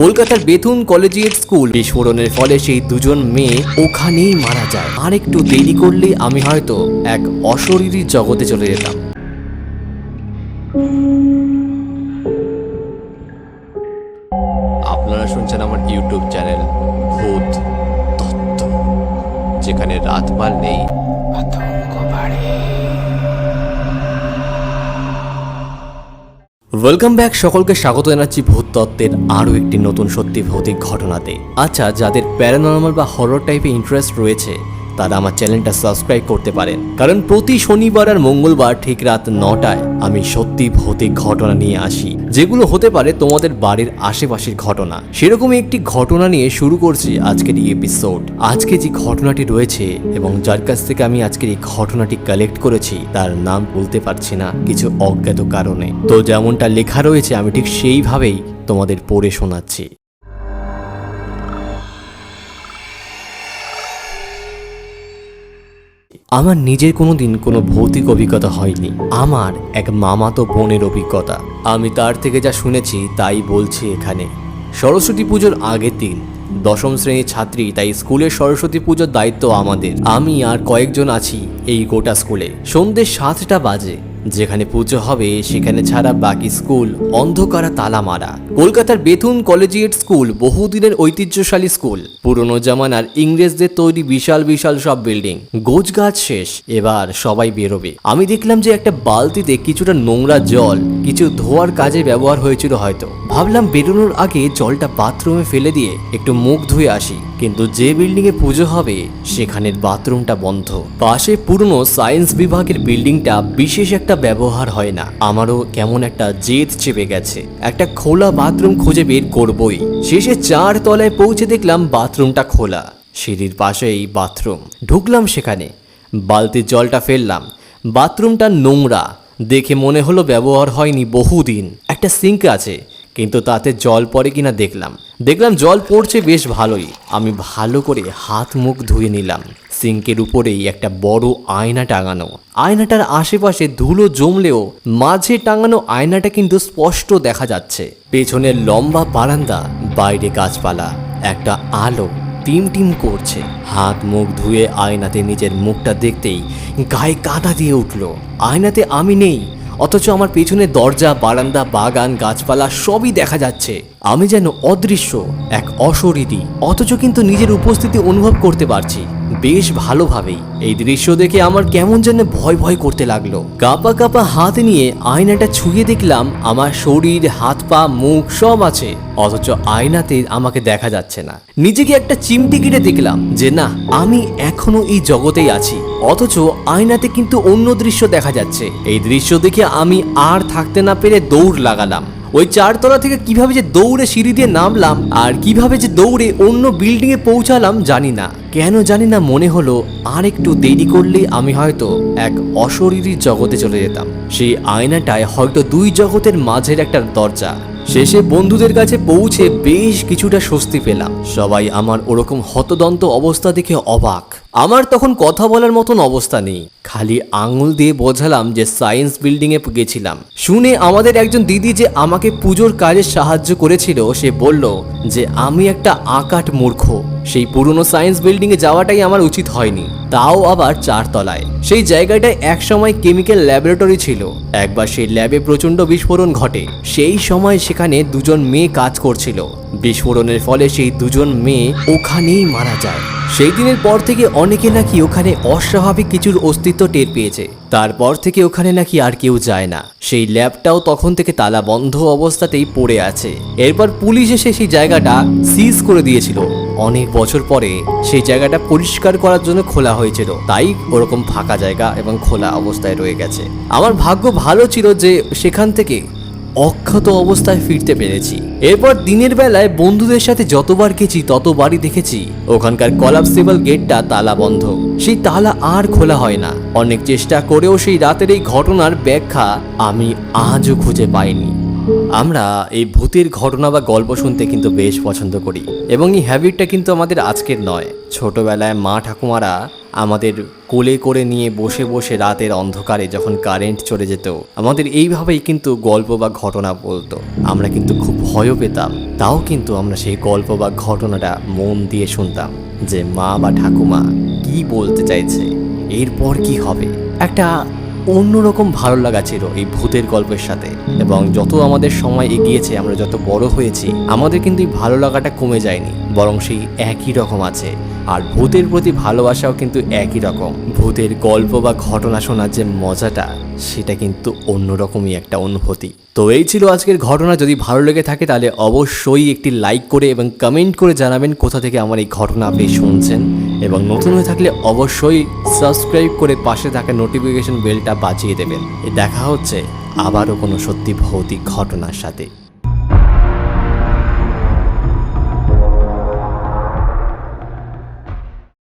কলকাতার Bethune collegiate school বিস্ফোরণের ফলে সেই দুজন মেয়ে ওখানেই মারা যায়। আর একটু দেরি করলে আমি হয়তো এক অশরীরী জগতে চলে যেতাম। আপনারা শুনছেন আমার ইউটিউব চ্যানেল ভূত তত্ত্ব, যেখানে রাত বাড়লেই আতঙ্ক বাড়ে। ওয়েলকাম ব্যাক, সকলকে স্বাগত জানাচ্ছি ভূত তত্ত্বের আরও একটি নতুন সত্যি ভৌতিক ঘটনাতে। আচ্ছা, যাদের প্যারানর্মাল বা হরর টাইপে ইন্টারেস্ট রয়েছে তারা আমার চ্যানেলটা সাবস্ক্রাইব করতে পারেন, কারণ প্রতি শনিবার আর মঙ্গলবার ঠিক রাত 9টায় আমি সত্যি ভৌতিক ঘটনা নিয়ে আসি, যেগুলো হতে পারে তোমাদের বাড়ির আশেপাশের ঘটনা। সেরকমই একটি ঘটনা নিয়ে শুরু করছি আজকের এই এপিসোড। আজকে যে ঘটনাটি রয়েছে এবং যার কাছ থেকে আমি আজকের এই ঘটনাটি কালেক্ট করেছি তার নাম বলতে পারছি না কিছু অজ্ঞাত কারণে। তো যেমনটা লেখা রয়েছে আমি ঠিক সেইভাবেই তোমাদের পড়ে শোনাচ্ছি। আমার নিজের কোনোদিন কোনো ভৌতিক অভিজ্ঞতা হয়নি, আমার এক মামাতো বোনের অভিজ্ঞতা। আমি তার থেকে যা শুনেছি তাই বলছি এখানে। সরস্বতী পুজোর আগের দিন, 10ম শ্রেণীর ছাত্রী, তাই স্কুলের সরস্বতী পুজোর দায়িত্ব আমাদের। আমি আর কয়েকজন আছি এই গোটা স্কুলে। সন্ধ্যে 7টা বাজে। যেখানে পুজো হবে সেখানে ছাড়া বাকি স্কুল অন্ধকারা তালা মারা। কলকাতার বেথুন কলেজিয়েট স্কুল বহুদিনের ঐতিহ্যশালী স্কুল। পুরনো জামানার ইংরেজদের তৈরি বিশাল বিশাল সব বিল্ডিং। গোছগাছ শেষ, এবার সবাই বেরোবে। আমি দেখলাম যে একটা বালতিতে কিছুটা নোংরা জল কিছু ধোয়ার কাজে ব্যবহার হয়েছিল হয়তো। ভাবলাম বেরোনোর আগে জলটা বাথরুমে ফেলে দিয়ে একটু মুখ ধুয়ে আসি, কিন্তু যে বিল্ডিং এ পুজো হবে সেখানের বাথরুমটা বন্ধ। পাশে পুরনো সায়েন্স বিভাগের বিল্ডিংটা বিশেষ একটা ব্যবহার হয় না। আমারও কেমন একটা জেদ চেপে গেছে, একটা খোলা বাথরুম খুঁজে বের করবই। শেষে 4 তলায় পৌঁছে দেখলাম বাথরুমটা খোলা, সিঁড়ির পাশেই বাথরুম। ঢুকলাম সেখানে, বালতির জলটা ফেললাম। বাথরুমটা নোংরা দেখে মনে হলো ব্যবহার হয়নি বহুদিন। একটা সিঙ্ক আছে, কিন্তু তাতে জল পড়ে কিনা দেখলাম জল পড়ছে বেশ ভালোই। আমি ভালো করে হাত মুখ ধুয়ে নিলাম। সিঙ্কের উপরেই একটা বড় আয়না টাঙানো। আয়নাটার আশেপাশে ধুলো জমলেও মাঝে টাঙানো আয়নাটা কিন্তু স্পষ্ট দেখা যাচ্ছে। পেছনের লম্বা বারান্দা, বাইরে গাছপালা, একটা আলো টিম টিম করছে। হাত মুখ ধুয়ে আয়নাতে নিজের মুখটা দেখতেই গায়ে কাঁটা দিয়ে উঠল। আয়নাতে আমি নেই, অথচ আমার পেছনে দরজা, বারান্দা, বাগান, গাছপালা সবই দেখা যাচ্ছে। আমি যেন অদৃশ্য, এক অশরীরী, অথচ কিন্তু নিজের উপস্থিতি অনুভব করতে পারছি বেশ ভালোভাবেই। এই দৃশ্য দেখে আমার কেমন যেন ভয় ভয় করতে লাগলো। কাঁপা কাঁপা হাত নিয়ে আয়নাটা ছুঁয়ে দেখলাম আমার শরীর, হাত পা, মুখ সব আছে, অথচ আয়নাতে আমাকে দেখা যাচ্ছে না। নিজেকে একটা চিমটি কেটে দেখলাম যে না, আমি এখনো এই জগতেই আছি, অথচ আয়নাতে কিন্তু অন্য দৃশ্য দেখা যাচ্ছে। এই দৃশ্য দেখে আমি আর থাকতে না পেরে দৌড় লাগালাম। ওই 4 তলা থেকে কিভাবে যে দৌড়ে সিঁড়ি দিয়ে নামলাম আর কিভাবে যে দৌড়ে অন্য বিল্ডিং এ পৌঁছালাম জানি না, কেন জানি না মনে হলো আর একটু দেরি করলে আমি হয়তো এক অশরীরী জগতে চলে যেতাম। সেই আয়নাটায় হয়তো 2 জগতের মাঝের একটা দরজা। শেষে বন্ধুদের কাছে পৌঁছে বেশ কিছুটা স্বস্তি পেলাম। সবাই আমার ওরকম হতদন্ত অবস্থা দেখে অবাক। আমার তখন কথা বলার মতন অবস্থা নেই, খালি আঙুল দিয়ে বোঝালাম যে সায়েন্স বিল্ডিং এ গেছিলাম। শুনে আমাদের একজন দিদি যে আমাকে পুজোর কাজে সাহায্য করেছিল, সে বলল যে আমি একটা আকাট মূর্খ, সেই পুরনো সায়েন্স বিল্ডিং এ যাওয়াটাই আমার উচিত হয়নি, তাও আবার 4 তলায়। সেই জায়গাটায় একসময় কেমিক্যাল ল্যাবরেটরি ছিল। একবার সেই ল্যাবে প্রচন্ড বিস্ফোরণ ঘটে। সেই সময় সেখানে 2জন মেয়ে কাজ করছিল। বিস্ফোরণের ফলে সেই 2জন মেয়ে ওখানেই মারা যায়। সেই দিনের পর থেকে অনেকে নাকি ওখানে অস্বাভাবিক কিছুর অস্তিত্ব টের পেয়েছে। তারপর থেকে ওখানে নাকি আর কেউ যায় না। সেই ল্যাবটাও তখন থেকে তালা বন্ধ অবস্থাতেই পড়ে আছে। এরপর পুলিশ এসে সেই জায়গাটা সিজ করে দিয়েছিল। অনেক বছর পরে সেই জায়গাটা পরিষ্কার করার জন্য খোলা হয়েছিল, তাই ওরকম ফাঁকা জায়গা এবং খোলা অবস্থায় রয়ে গেছে। আমার ভাগ্য ভালো ছিল যে সেখান থেকে অক্ষত অবস্থায় ফিরতে পেরেছি। এরপর দিনের বেলায় বন্ধুদের সাথে যতবার গেছি ততবারই দেখেছি ওখানকার কলাপসেবল গেটটা তালা বন্ধ। সেই তালা আর খোলা হয় না। অনেক চেষ্টা করেও সেই রাতের এই ঘটনার ব্যাখ্যা আমি আজও খুঁজে পাইনি। আমরা এই ভূতের ঘটনা বা গল্প শুনতে কিন্তু বেশ পছন্দ করি এবং এই হ্যাবিটটা কিন্তু আমাদের আজকের নয়। ছোটবেলায় মা ঠাকুমারা আমাদের কোলে করে নিয়ে বসে বসে রাতের অন্ধকারে যখন কারেন্ট চলে যেত আমাদের এইভাবেই কিন্তু গল্প বা ঘটনা বলতো। আমরা কিন্তু খুব ভয়ও পেতাম, তাও কিন্তু আমরা সেই গল্প বা ঘটনাটা মন দিয়ে শুনতাম যে মা বা ঠাকুমা কি বলতে চাইছে, এরপর কি হবে। একটা অন্যরকম ভালো লাগা ছিল এই ভূতের গল্পের সাথে। এবং যত আমাদের সময় এগিয়েছে, আমরা যত বড় হয়েছি, আমাদের কিন্তু এই ভালো লাগাটা কমে যায়নি, বরং সেই একই রকম আছে। আর ভূতের প্রতি ভালোবাসাও কিন্তু একই রকম। ভূতের গল্প বা ঘটনা শোনার যে মজাটা, সেটা কিন্তু অন্যরকমই একটা অনুভূতি। তো এই ছিল আজকের ঘটনা। যদি ভালো লেগে থাকে তাহলে অবশ্যই একটি লাইক করে এবং কমেন্ট করে জানাবেন কোথা থেকে আমার এই ঘটনা আপনি শুনছেন। এবং নতুন হয়ে থাকলে অবশ্যই সাবস্ক্রাইব করে পাশে থাকা নোটিফিকেশন বেলটা বাজিয়ে দেবেন। দেখা হচ্ছে আবারও কোনো সত্যি ভৌতিক ঘটনার সাথে।